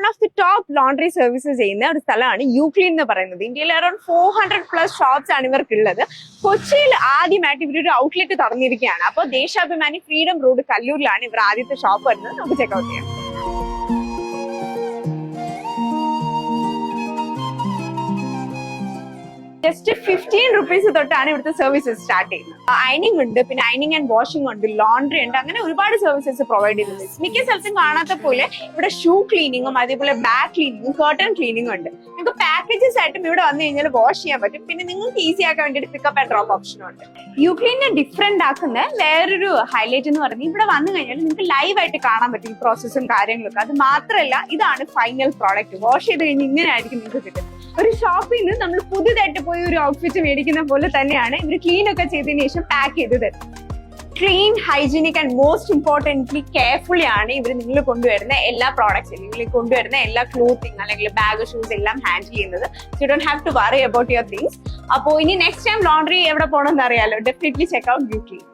Of the top laundry services ചെയ്യുന്ന ഒരു സ്ഥലമാണ് യൂക്ലീൻ എന്ന് പറയുന്നത്. ഇന്ത്യയിൽ അറൌണ്ട് 400+ ഷോപ്സ് ആണ് ഇവർക്കുള്ളത്. കൊച്ചിയിൽ ആദ്യമായിട്ട് ഇവരൊരു ഔട്ട്ലെറ്റ് തുറന്നിരിക്കുകയാണ്. അപ്പോൾ ദേശാഭിമാനി ഫ്രീഡം റോഡ് കല്ലൂരിലാണ് ഇവർ ആദ്യത്തെ ഷോപ്പ് വരുന്നത്. നമുക്ക് ചെക്ക്ഔട്ട് ചെയ്യാം. ജസ്റ്റ് 15 rupees തൊട്ടാണ് ഇവിടുത്തെ സർവീസസ് സ്റ്റാർട്ട് ചെയ്യുന്നത്. അയണിംഗ് ഉണ്ട്, പിന്നെ അയണിംഗ് ആൻഡ് വാഷിംഗ് ഉണ്ട്, ലോണ്ടറി ഉണ്ട്, അങ്ങനെ ഒരുപാട് സർവീസസ് പ്രൊവൈഡ് ചെയ്യുന്നുണ്ട്. മിക്ക സ്ഥലത്തും കാണാത്ത പോലെ ഇവിടെ ഷൂ ക്ലീനിങ്ങും അതേപോലെ ബാഗ് ക്ലീനിങ്ങും കർട്ടൺ ക്ലീനിങ്ങും ഉണ്ട്. നിങ്ങൾക്ക് പാക്കേജസ് ആയിട്ടും ഇവിടെ വന്നു കഴിഞ്ഞാൽ വാഷ് ചെയ്യാൻ പറ്റും. പിന്നെ നിങ്ങൾക്ക് ഈസി ആക്കാൻ വേണ്ടിയിട്ട് പിക്കപ്പ് ആൻഡ് ഡ്രോപ്പ് ഓപ്ഷനും ഉണ്ട്. യൂക്ലീനെ ഡിഫറെന്റ് ആക്കുന്ന വേറൊരു ഹൈലൈറ്റ് എന്ന് പറഞ്ഞാൽ ഇവിടെ വന്നു കഴിഞ്ഞാൽ നിങ്ങൾക്ക് ലൈവ് ആയിട്ട് കാണാൻ പറ്റും ഈ പ്രോസസ്സും കാര്യങ്ങളൊക്കെ. അത് മാത്രമല്ല, ഇതാണ് ഫൈനൽ പ്രോഡക്റ്റ്. വാഷ് ചെയ്ത് കഴിഞ്ഞ് ഇങ്ങനെ ആയിരിക്കും നിങ്ങൾക്ക് കിട്ടുന്നത്. ഒരു ഷോപ്പിൽ നിന്ന് നമ്മൾ പുതിയതായിട്ട് പോയി ഒരു ഔട്ട്ഫിറ്റ് മേടിക്കുന്ന പോലെ തന്നെയാണ് ഇവർ ക്ലീൻ ഒക്കെ ചെയ്തതിനു ശേഷം പാക്ക് ചെയ്ത് തരും. Clean, hygienic and most importantly carefully ആണ് ഇവർ നിങ്ങൾ കൊണ്ടുവരുന്ന എല്ലാ പ്രോഡക്ട്സും, നിങ്ങൾ കൊണ്ടുവരുന്ന എല്ലാ ക്ലോത്തിങ് അല്ലെങ്കിൽ ബാഗ്, ഷൂസ് എല്ലാം ഹാൻഡിൽ ചെയ്യുന്നത്. So you don't have to worry about your things. അപ്പോൾ ഇനി നെക്സ്റ്റ് ടൈം ലോണ്ടറി എവിടെ പോകണമെന്ന് അറിയാലോ, ഡെഫിനറ്റ്ലി ചെക്ക് ഔട്ട് യൂക്ലീൻ.